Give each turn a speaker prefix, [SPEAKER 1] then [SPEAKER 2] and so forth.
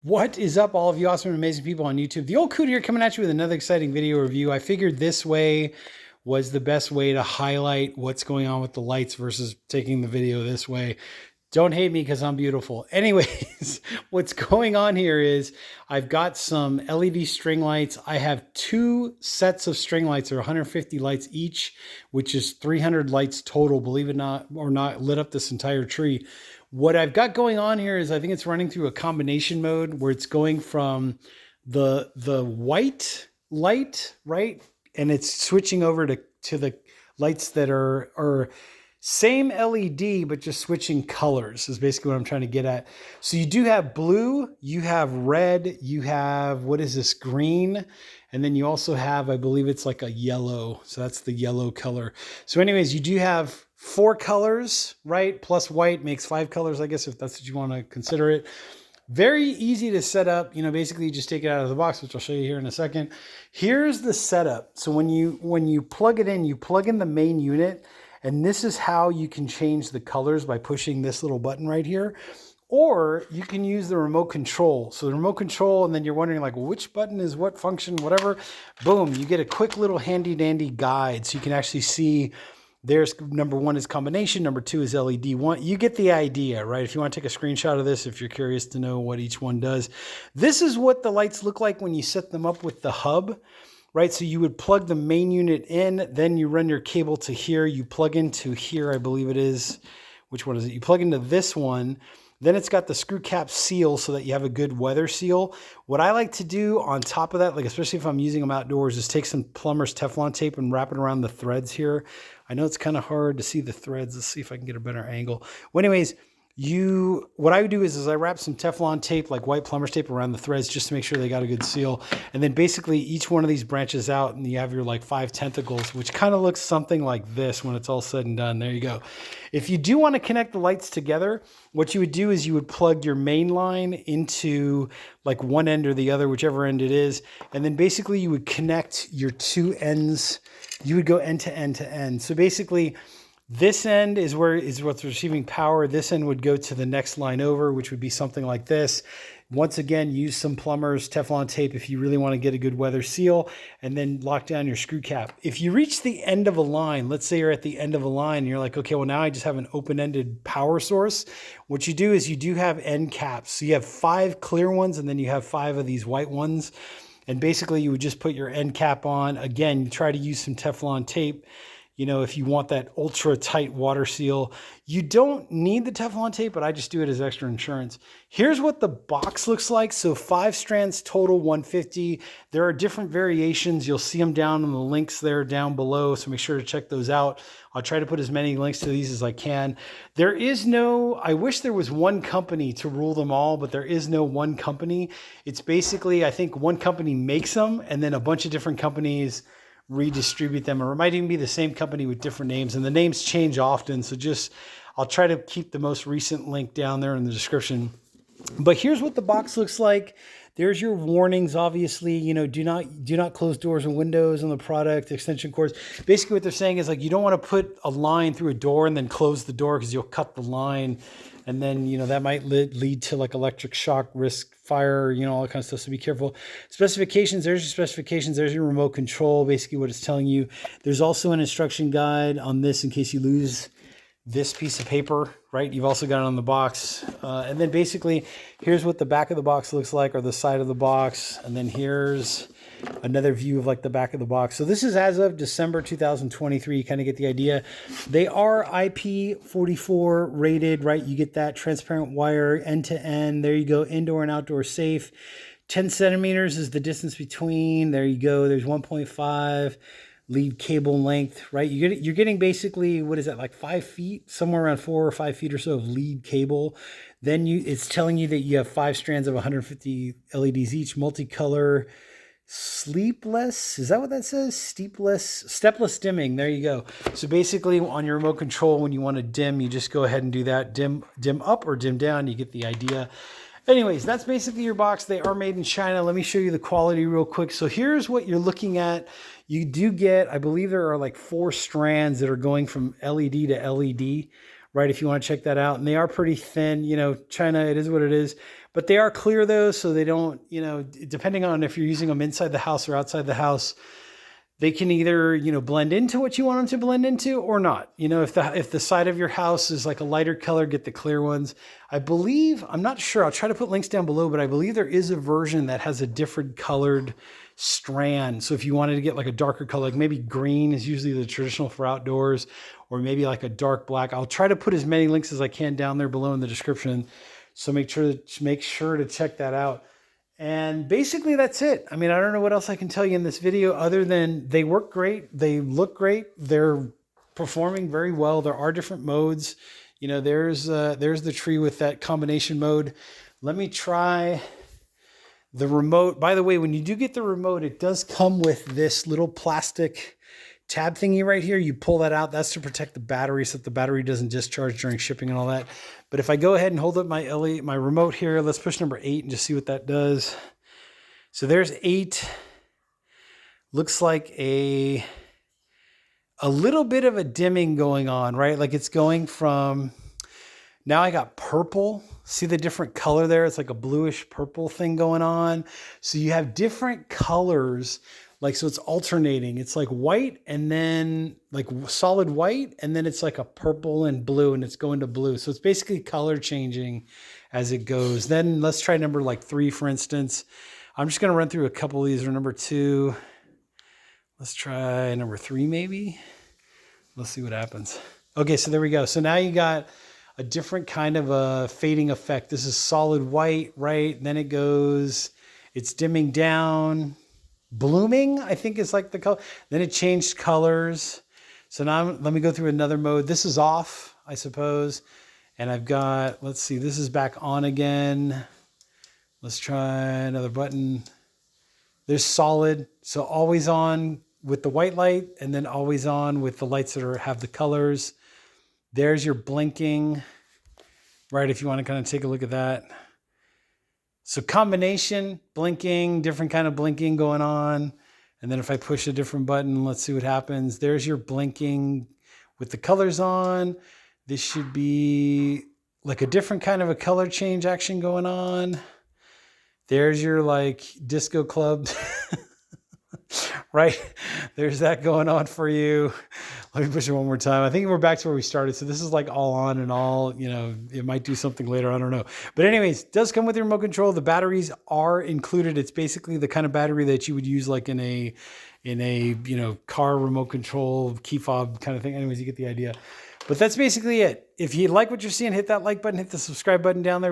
[SPEAKER 1] What is up, all of you awesome and amazing people on YouTube? The old Coot here, coming at you with another exciting video review. I figured this way was the best way to highlight what's going on with the lights versus taking the video this way. Don't hate me because I'm beautiful. Anyways, what's going on here is I've got some LED string lights. I have two sets of string lights. They're 150 lights each, which is 300 lights total, believe it or not, lit up this entire tree. What I've got going on here is I think it's running through a combination mode where it's going from the white light, right? And it's switching over to the lights that are same LED, but just switching colors is basically what I'm trying to get at. So you do have blue, you have red, you have, what is this, green? And then you also have, I believe it's like a yellow. So that's the yellow color. So anyways, you do have 4 colors, right? Plus white makes 5 colors, I guess, if that's what you want to consider it. Very easy to set up. You know, basically you just take it out of the box, which I'll show you here in a second. Here's the setup. So when you plug it in, you plug in the main unit, and this is how you can change the colors by pushing this little button right here. Or you can use the remote control. So the remote control, and then you're wondering like, well, which button is what function, whatever. Boom, you get a quick little handy dandy guide. So you can actually see there's number 1 is combination, number 2 is LED. You get the idea, right? If you want to take a screenshot of this, if you're curious to know what each one does. This is what the lights look like when you set them up with the hub. Right, so you would plug the main unit in, then you run your cable to here, you plug into here, I believe it is. Which one is it? You plug into this one, then it's got the screw cap seal so that you have a good weather seal. What I like to do on top of that, like especially if I'm using them outdoors, is take some plumber's Teflon tape and wrap it around the threads here. I know it's kind of hard to see the threads. Let's see if I can get a better angle. Well, anyways, what I would do is I wrap some Teflon tape, like white plumber's tape, around the threads just to make sure they got a good seal. And then basically each one of these branches out and you have your like 5 tentacles, which kind of looks something like this when it's all said and done. There you go. If you do want to connect the lights together, what you would do is you would plug your main line into like one end or the other, whichever end it is. And then basically you would connect your 2 ends. You would go end to end to end. So basically, this end is what's receiving power. This end would go to the next line over, which would be something like this. Once again, use some plumber's Teflon tape if you really want to get a good weather seal, and then lock down your screw cap. If you reach the end of a line, let's say you're at the end of a line and you're like, okay, well now I just have an open-ended power source. What you do is you do have end caps. So you have 5 clear ones and then you have 5 of these white ones. And basically you would just put your end cap on. Again, you try to use some Teflon tape. You know, if you want that ultra tight water seal, you don't need the Teflon tape, but I just do it as extra insurance. Here's what the box looks like. So 5 strands total, 150. There are different variations. You'll see them down in the links there down below. So make sure to check those out. I'll try to put as many links to these as I can. There is no, I wish there was one company to rule them all, but there is no one company. It's basically, I think one company makes them and then a bunch of different companies redistribute them, or it might even be the same company with different names, and the names change often. So I'll try to keep the most recent link down there in the description. But here's what the box looks like. There's your warnings, obviously, you know, do not close doors and windows on the product, extension cords. Basically what they're saying is like, you don't want to put a line through a door and then close the door because you'll cut the line. And then, you know, that might lead to like electric shock, risk, fire, you know, all that kind of stuff. So be careful. Specifications, there's your specifications. There's your remote control, basically what it's telling you. There's also an instruction guide on this in case you lose this piece of paper, right? You've also got it on the box. And then basically, here's what the back of the box looks like, or the side of the box. And then here's another view of like the back of the box. So this is as of December 2023. You kind of get the idea. They are IP44 rated, right? You get that transparent wire end to end. There you go, indoor and outdoor safe. 10 centimeters is the distance between. There you go. There's 1.5 lead cable length, right? You're getting basically, what is that, like 5 feet, somewhere around 4 or 5 feet or so of lead cable. Then it's telling you that you have 5 strands of 150 LEDs each, multicolor, sleepless, is that what that says? Stepless dimming. There you go. So basically on your remote control, when you want to dim, you just go ahead and do that. Dim up or dim down. You get the idea. Anyways, that's basically your box. They are made in China. Let me show you the quality real quick. So here's what you're looking at. You do get, I believe there are like 4 strands that are going from LED to LED, right? If you want to check that out. And they are pretty thin, you know, China, it is what it is. but they are clear though. So they don't, you know, depending on if you're using them inside the house or outside the house, they can either, you know, blend into what you want them to blend into or not. You know, if the side of your house is like a lighter color, get the clear ones. I believe, I'm not sure, I'll try to put links down below, but I believe there is a version that has a different colored strand. So if you wanted to get like a darker color, like maybe green is usually the traditional for outdoors, or maybe like a dark black. I'll try to put as many links as I can down there below in the description. So make sure to check that out. And basically that's it. I mean, I don't know what else I can tell you in this video other than they work great. They look great. They're performing very well. There are different modes. You know, there's the tree with that combination mode. Let me try the remote. By the way, when you do get the remote, it does come with this little plastic tab thingy right here. You pull that out. That's to protect the battery so that the battery doesn't discharge during shipping and all that. But if I go ahead and hold up my remote here, let's push number 8 and just see what that does. So there's 8. Looks like a little bit of a dimming going on, right? Like it's going from, now I got purple. See the different color there? It's like a bluish purple thing going on. So you have different colors. Like, so it's alternating. It's like white and then like solid white. And then it's like a purple and blue and it's going to blue. So it's basically color changing as it goes. Then let's try number like 3, for instance. I'm just going to run through a couple of these, or number 2. Let's try number 3, maybe. Let's see what happens. Okay. So there we go. So now you got a different kind of a fading effect. This is solid white, right? And then it goes, it's dimming down. Blooming, I think is like the color. Then it changed colors. So now let me go through another mode. This is off, I suppose. And I've got, let's see, this is back on again. Let's try another button. There's solid. So always on with the white light, and then always on with the lights that have the colors. There's your blinking, right? If you want to kind of take a look at that. So combination, blinking, different kind of blinking going on. And then if I push a different button, let's see what happens. There's your blinking with the colors on. This should be like a different kind of a color change action going on. There's your like disco club, right? There's that going on for you. Let me push it one more time. I think we're back to where we started. So this is like all on and all, you know, it might do something later. I don't know. But anyways, it does come with your remote control. The batteries are included. It's basically the kind of battery that you would use like in a, you know, car remote control key fob kind of thing. Anyways, you get the idea. But that's basically it. If you like what you're seeing, hit that like button, hit the subscribe button down there.